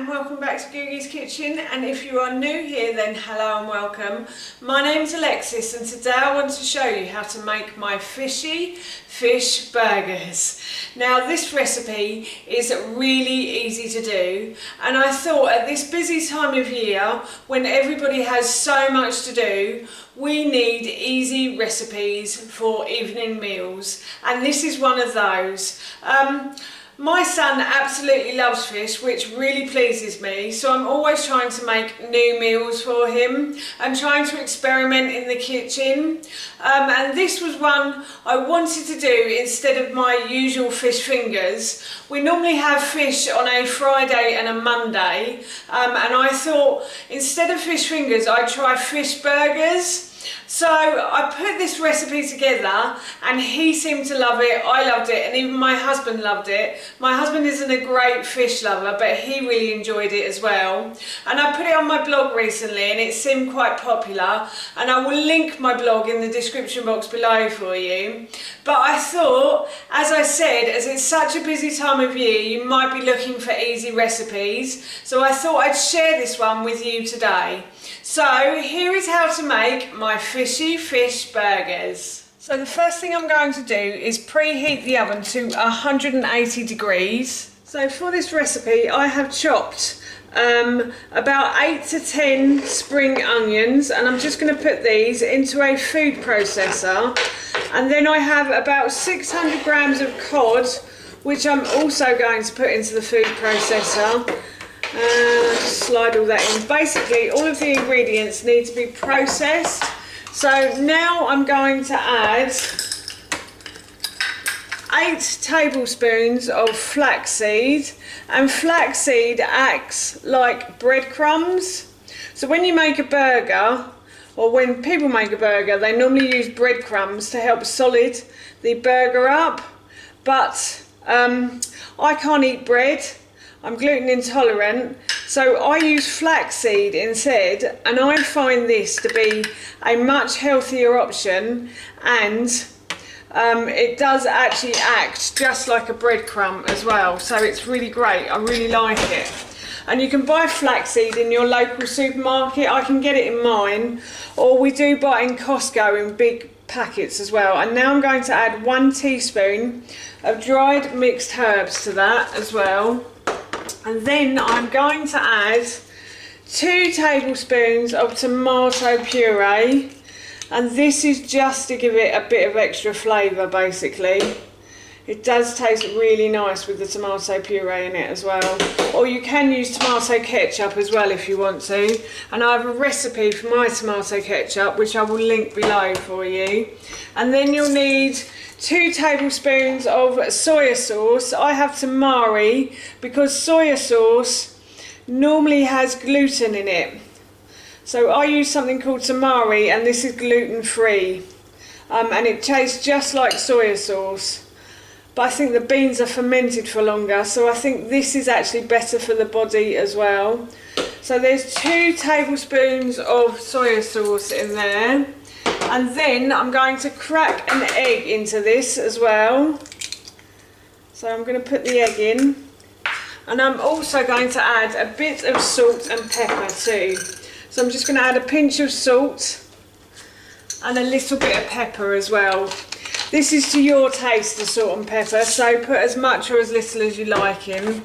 and welcome back to Googie's Kitchen, and if you are new here then hello and welcome. My name's Alexis and today I want to show you how to make my fishy fish burgers. Now this recipe is really easy to do, and I thought at this busy time of year when everybody has so much to do, we need easy recipes for evening meals, and this is one of those. My son absolutely loves fish, which really pleases me, so I'm always trying to make new meals for him and trying to experiment in the kitchen. And this was one I wanted to do instead of my usual fish fingers. We normally have fish on a Friday and a Monday, and I thought instead of fish fingers I'd try fish burgers. So I put this recipe together and he seemed to love it, I loved it, and even my husband loved it. My husband isn't a great fish lover, but he really enjoyed it as well. And I put it on my blog recently and it seemed quite popular, and I will link my blog in the description box below for you. But I thought, as I said, as it's such a busy time of year, you might be looking for easy recipes. So I thought I'd share this one with you today. So here is how to make my fishy fish burgers. So the first thing I'm going to do is preheat the oven to 180 degrees. So for this recipe I have chopped about 8 to 10 spring onions, and I'm just going to put these into a food processor. And then I have about 600 grams of cod, which I'm also going to put into the food processor. Just slide all that in. Basically all of the ingredients need to be processed. So now I'm going to add 8 tablespoons of flaxseed, and flaxseed acts like breadcrumbs. So when you make a burger, or when people make a burger, they normally use breadcrumbs to help solid the burger up. But I can't eat bread. I'm gluten intolerant, so I use flaxseed instead, and I find this to be a much healthier option, and it does actually act just like a breadcrumb as well, so it's really great. I really like it. And you can buy flaxseed in your local supermarket. I can get it in mine, or we do buy it in Costco in big packets as well. And now I'm going to add 1 teaspoon of dried mixed herbs to that as well. And then I'm going to add 2 tablespoons of tomato puree, and this is just to give it a bit of extra flavour basically. It does taste really nice with the tomato puree in it as well. Or you can use tomato ketchup as well if you want to. And I have a recipe for my tomato ketchup which I will link below for you. And then you'll need 2 tablespoons of soya sauce. I have tamari because soya sauce normally has gluten in it. So I use something called tamari, and this is gluten free. And it tastes just like soya sauce. But I think the beans are fermented for longer, so I think this is actually better for the body as well. So there's 2 tablespoons of soya sauce in there. And then I'm going to crack an egg into this as well. So I'm going to put the egg in. And I'm also going to add a bit of salt and pepper too. So I'm just going to add a pinch of salt and a little bit of pepper as well. This is to your taste, the salt and pepper, so put as much or as little as you like in.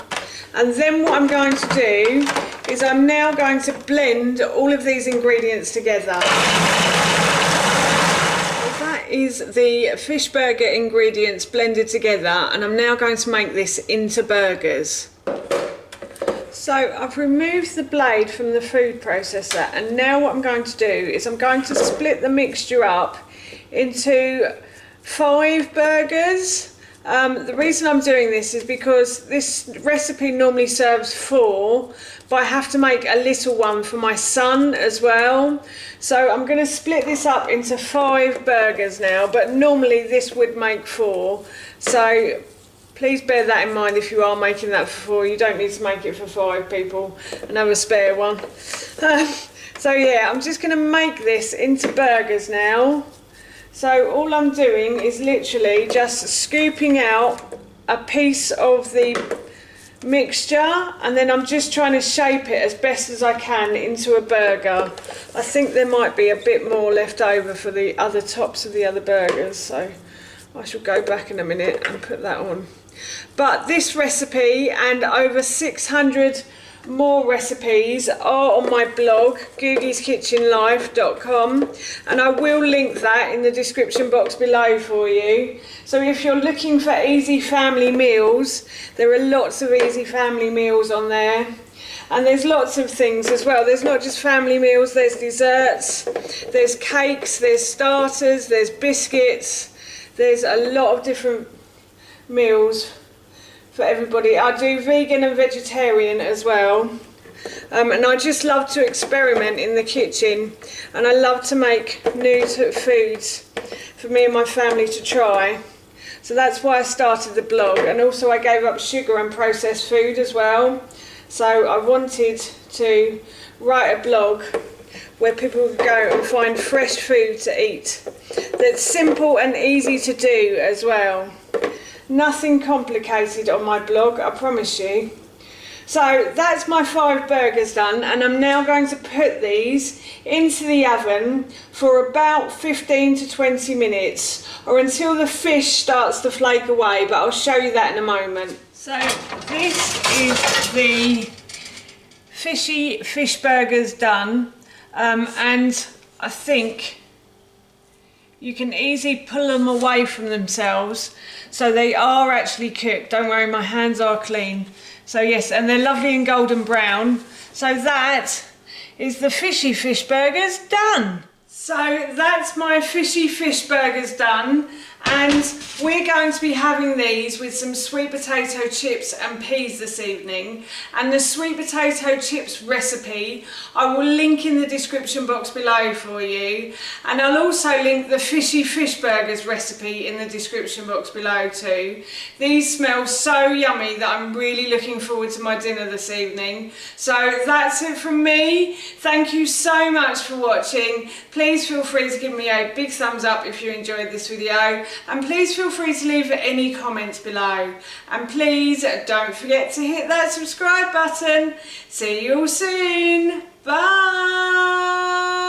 And then what I'm going to do is I'm now going to blend all of these ingredients together. Is the fish burger ingredients blended together, and I'm now going to make this into burgers. So I've removed the blade from the food processor, and now what I'm going to do is I'm going to split the mixture up into 5 burgers. The reason I'm doing this is because this recipe normally serves 4, but I have to make a little one for my son as well. So I'm going to split this up into 5 burgers now, but normally this would make 4. So please bear that in mind if you are making that for 4. You don't need to make it for 5 people and have a spare one. So yeah, I'm just going to make this into burgers now. So all I'm doing is literally just scooping out a piece of the mixture, and then I'm just trying to shape it as best as I can into a burger. I think there might be a bit more left over for the other tops of the other burgers, so I shall go back in a minute and put that on. But this recipe and over 600 more recipes are on my blog, googie'skitchenlife.com, and I will link that in the description box below for you. So if you're looking for easy family meals, there are lots of easy family meals on there. And there's lots of things as well. There's not just family meals, there's desserts, there's cakes, there's starters, there's biscuits. There's a lot of different meals for everybody. I do vegan and vegetarian as well. And I just love to experiment in the kitchen, and I love to make new foods for me and my family to try. So that's why I started the blog, and also I gave up sugar and processed food as well. So I wanted to write a blog where people could go and find fresh food to eat that's simple and easy to do as well. Nothing complicated on my blog, I promise you. So that's my 5 burgers done, and I'm now going to put these into the oven for about 15 to 20 minutes, or until the fish starts to flake away, but I'll show you that in a moment. So this is the Fishy fish burgers done, and I think you can easily pull them away from themselves, so they are actually cooked. Don't worry, my hands are clean. So yes, and they're lovely and golden brown. So that is the Fishy fish burgers done. So that's my Fishy fish burgers done, and we're going to be having these with some sweet potato chips and peas this evening. And the sweet potato chips recipe I will link in the description box below for you, and I'll also link the Fishy fish burgers recipe in the description box below too. These smell so yummy that I'm really looking forward to my dinner this evening. So that's it from me. Thank you so much for watching. Please feel free to give me a big thumbs up if you enjoyed this video, and please feel free to leave any comments below, and please don't forget to hit that subscribe button. See you all soon. Bye.